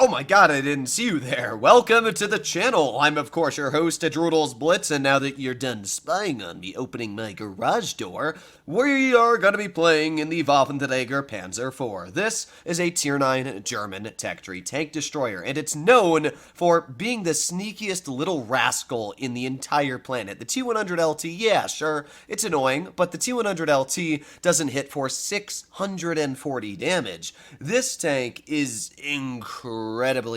Oh my god, I didn't see you there. Welcome to the channel. I'm of course your host, Droodles Blitz, and now that you're done spying on me opening my garage door, we are going to be playing in the WT Panzer IV. This is a Tier 9 German tech tree tank destroyer, and it's known for being the sneakiest little rascal in the entire planet. The T100LT, yeah, sure, it's annoying, but the T100LT doesn't hit for 640 damage. This tank is incredibly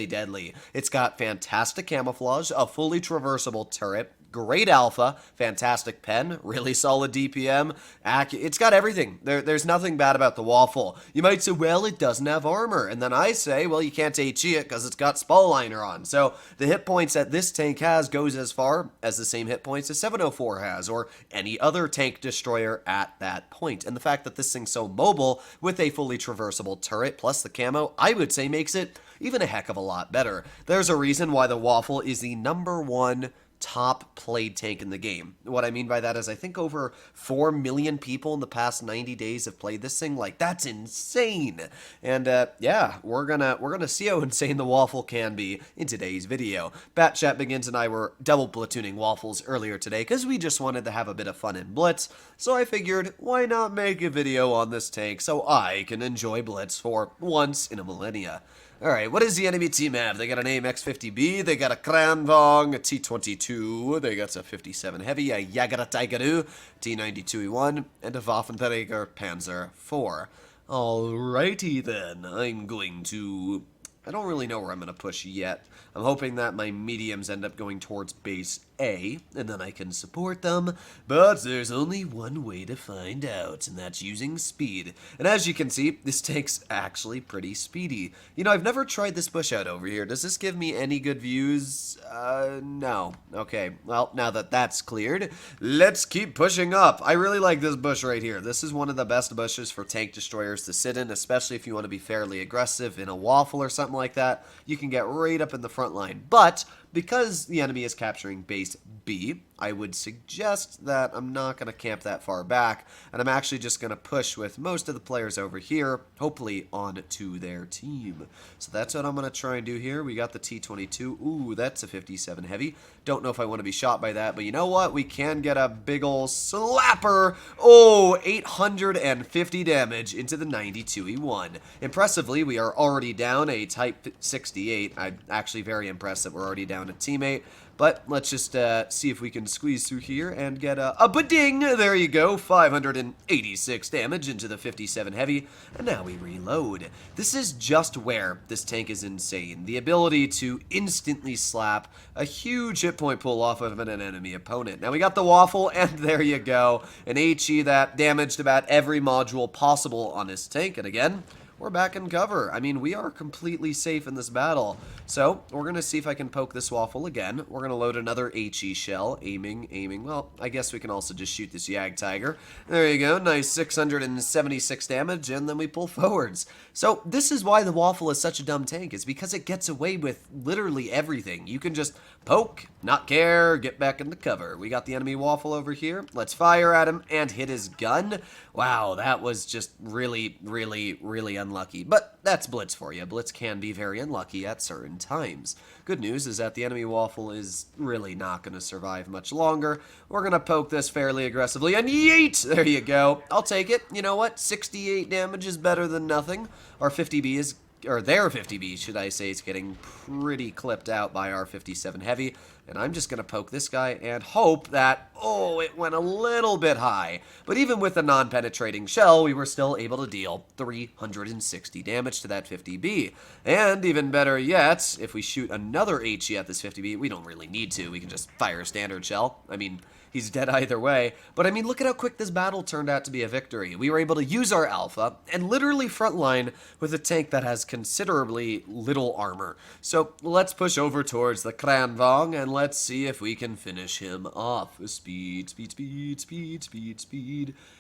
deadly. It's got fantastic camouflage, a fully traversable turret, great alpha, fantastic pen, really solid DPM, it's got everything. There's nothing bad about the waffle. You might say, well, it doesn't have armor, and then I say, well, you can't HE it because it's got spall liner on. So the hit points that this tank has goes as far as the same hit points as 704 has, or any other tank destroyer at that point. And the fact that this thing's so mobile with a fully traversable turret plus the camo, I would say makes it even a heck of a lot better. There's a reason why the waffle is the #1 top played tank in the game. What I mean by that is I think over 4 million people in the past 90 days have played this thing. Like, that's insane. And yeah, we're gonna see how insane the waffle can be in today's video. Batchat Begins and I were double platooning waffles earlier today because we just wanted to have a bit of fun in Blitz. So I figured, why not make a video on this tank so I can enjoy Blitz for once in a millennia. Alright, what does the enemy team have? They got an AMX-50B, they got a Kranvang, a T-22, they got a 57 Heavy, a Jagera Tigeru, T-92E1, and a Waffenträger Panzer IV. Alrighty then, I'm going to... I don't really know where I'm going to push yet. I'm hoping that my mediums end up going towards base A, and then I can support them, but there's only one way to find out, and that's using speed. And as you can see, this tank's actually pretty speedy. You know, I've never tried this bush out over here. Does this give me any good views? No. Okay, well, now that that's cleared, let's keep pushing up. I really like this bush right here. This is one of the best bushes for tank destroyers to sit in, especially if you want to be fairly aggressive in a waffle or something like that. You can get right up in the front line, but because the enemy is capturing base B, I would suggest that I'm not going to camp that far back, and I'm actually just going to push with most of the players over here, hopefully onto their team. So that's what I'm going to try and do here. We got the T-22. Ooh, that's a 57 Heavy. Don't know if I want to be shot by that, but you know what? We can get a big ol' slapper. Oh, 850 damage into the 92E1. Impressively, we are already down a Type 68. I'm actually very impressed that we're already down a teammate. But let's just see if we can squeeze through here and get a ba-ding. There you go, 586 damage into the 57 Heavy. And now we reload. This is just where this tank is insane. The ability to instantly slap a huge hit point pull off of an enemy opponent. Now we got the waffle, and there you go. An HE that damaged about every module possible on this tank. And again, we're back in cover. I mean, we are completely safe in this battle. So, we're going to see if I can poke this waffle again. We're going to load another HE shell. Aiming. Well, I guess we can also just shoot this Yag Tiger. There you go. Nice 676 damage, and then we pull forwards. So, this is why the waffle is such a dumb tank. It's because it gets away with literally everything. You can just poke, not care, get back into cover. We got the enemy waffle over here. Let's fire at him and hit his gun. Wow, that was just really unlucky. But that's Blitz for you. Blitz can be very unlucky at certain times. Good news is that the enemy waffle is really not going to survive much longer. We're going to poke this fairly aggressively, and yeet! There you go. I'll take it. You know what? 68 damage is better than nothing. Our 50B is... or their 50B, should I say, is getting pretty clipped out by our 57 Heavy. And I'm just going to poke this guy and hope that, oh, it went a little bit high. But even with a non-penetrating shell, we were still able to deal 360 damage to that 50B. And even better yet, if we shoot another HE at this 50B, we don't really need to. We can just fire a standard shell. I mean, he's dead either way. But I mean, look at how quick this battle turned out to be a victory. We were able to use our alpha and literally frontline with a tank that has considerably little armor. So let's push over towards the Kranvang and let's see if we can finish him off. Speed.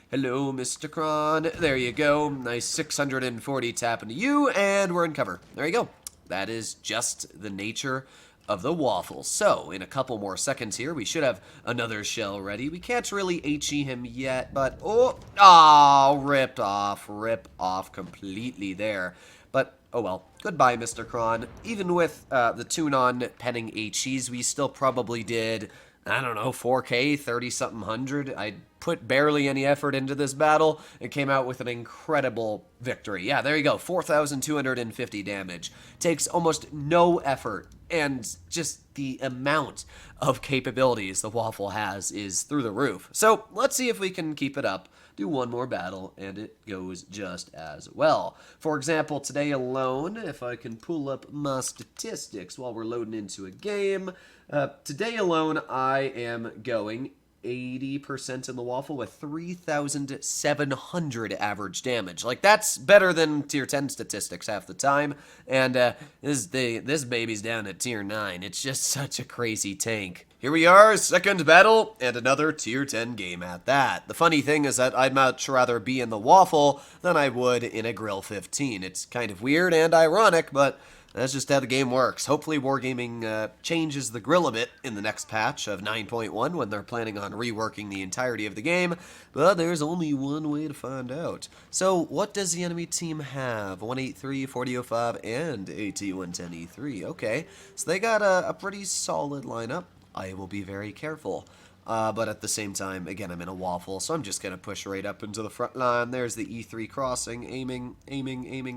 Hello, Mr. Kran. There you go. Nice 640 tap into you, and we're in cover. There you go. That is just the nature of the waffle. So, in a couple more seconds here, we should have another shell ready. We can't really HE him yet, but... oh, rip off completely there. But oh well. Goodbye, Mr. Kron. Even with the tune-on penning HEs, we still probably did, I don't know, 4K, 30-something hundred. I put barely any effort into this battle and came out with an incredible victory. Yeah, there you go, 4,250 damage. Takes almost no effort, and just the amount of capabilities the Waffle has is through the roof. So let's see if we can keep it up. Do one more battle, and it goes just as well. For example, today alone, if I can pull up my statistics while we're loading into a game, today alone I am going 80% in the Waffle with 3,700 average damage. Like, that's better than tier 10 statistics half the time, and this baby's down at tier 9. It's just such a crazy tank. Here we are, second battle, and another tier 10 game at that. The funny thing is that I'd much rather be in the Waffle than I would in a Grill 15. It's kind of weird and ironic, but that's just how the game works. Hopefully Wargaming changes the grill a bit in the next patch of 9.1 when they're planning on reworking the entirety of the game, but there's only one way to find out. So what does the enemy team have? 183, 4005, and AT110E3. Okay, so they got a pretty solid lineup. I will be very careful. But at the same time, again, I'm in a Waffle, so I'm just going to push right up into the front line. There's the E3 crossing, aiming,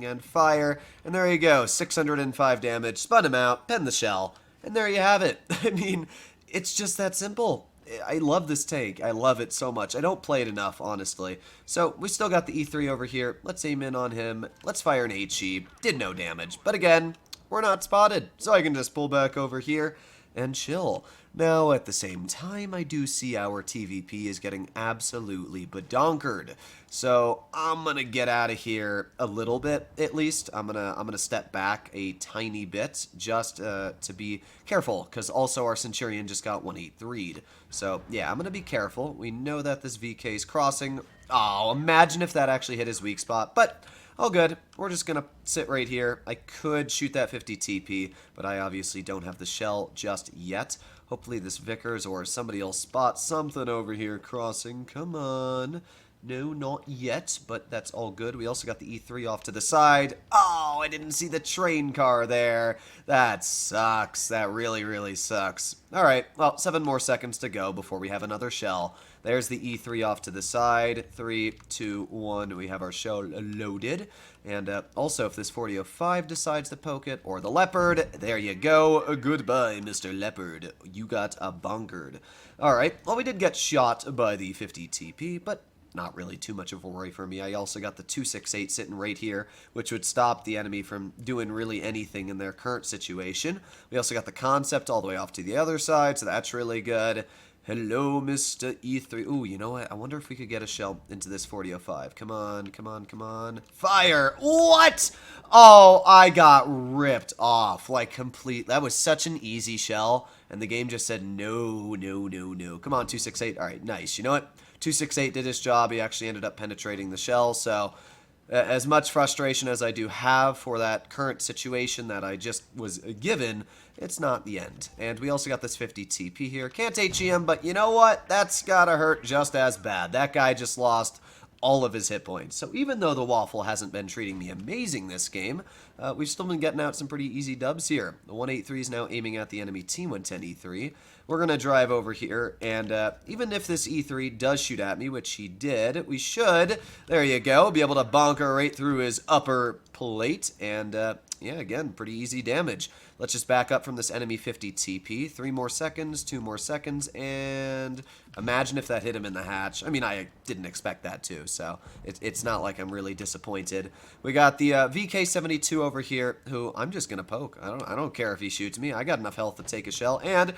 and fire. And there you go, 605 damage, spun him out, pen the shell, and there you have it. I mean, it's just that simple. I love this tank. I love it so much. I don't play it enough, honestly. So, we still got the E3 over here. Let's aim in on him. Let's fire an HE. Did no damage. But again, we're not spotted, so I can just pull back over here and chill. Now, at the same time, I do see our TVP is getting absolutely badonkered. So, I'm gonna get out of here a little bit, at least. I'm gonna step back a tiny bit, just to be careful, because also our Centurion just got 183'd. So, yeah, I'm gonna be careful. We know that this VK is crossing. Oh, imagine if that actually hit his weak spot, but all good. We're just going to sit right here. I could shoot that 50 TP, but I obviously don't have the shell just yet. Hopefully this Vickers or somebody will spot something over here crossing. Come on. No, not yet, but that's all good. We also got the E3 off to the side. Oh, I didn't see the train car there. That sucks. That really, really sucks. All right, well, 7 more seconds to go before we have another shell. There's the E3 off to the side. 3, 2, 1. We have our shell loaded. And also, if this 4005 decides to poke it, or the Leopard, there you go. Goodbye, Mr. Leopard. You got bonkered. All right, well, we did get shot by the 50 TP, but not really too much of a worry for me. I also got the 268 sitting right here, which would stop the enemy from doing really anything in their current situation. We also got the concept all the way off to the other side, so that's really good. Hello, Mr. E3. Ooh, you know what? I wonder if we could get a shell into this 4005. Come on, come on, come on. Fire! What? Oh, I got ripped off. Like, complete. That was such an easy shell, and the game just said no, no, no, no. Come on, 268. All right, nice. You know what? 268 did his job. He actually ended up penetrating the shell, so as much frustration as I do have for that current situation that I just was given, it's not the end. And we also got this 50 TP here. Can't HEM, but you know what? That's gotta hurt just as bad. That guy just lost all of his hit points. So even though the Waffle hasn't been treating me amazing this game, we've still been getting out some pretty easy dubs here. The 183 is now aiming at the enemy T110E3. We're going to drive over here, and even if this E3 does shoot at me, which he did, we should, there you go, be able to bonker right through his upper plate, and yeah, again, pretty easy damage. Let's just back up from this enemy 50 TP. 3 more seconds, 2 more seconds, and imagine if that hit him in the hatch. I mean, I didn't expect that too, so it's not like I'm really disappointed. We got the VK72 over here, who I'm just going to poke. I don't care if he shoots me. I got enough health to take a shell, and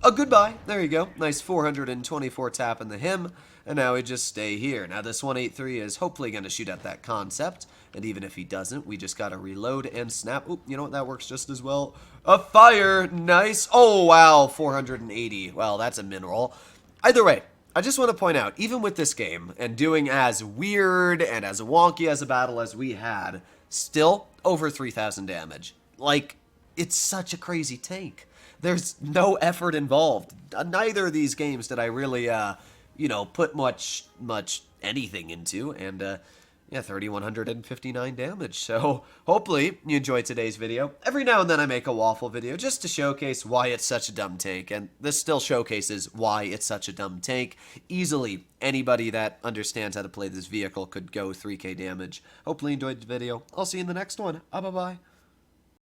a goodbye. There you go. Nice 424 tap in the him. And now we just stay here. Now this 183 is hopefully going to shoot at that concept. And even if he doesn't, we just got to reload and snap. Oop, you know what? That works just as well. A fire. Nice. Oh, wow. 480. Well, that's a mineral. Either way, I just want to point out, even with this game, and doing as weird and as wonky as a battle as we had, still over 3,000 damage. Like, it's such a crazy tank. There's no effort involved. Neither of these games did I really, you know, put much anything into. And, Yeah, 3,159 damage. So hopefully you enjoyed today's video. Every now and then I make a waffle video just to showcase why it's such a dumb take, and this still showcases why it's such a dumb take. Easily, anybody that understands how to play this vehicle could go 3k damage. Hopefully you enjoyed the video. I'll see you in the next one. Bye-bye.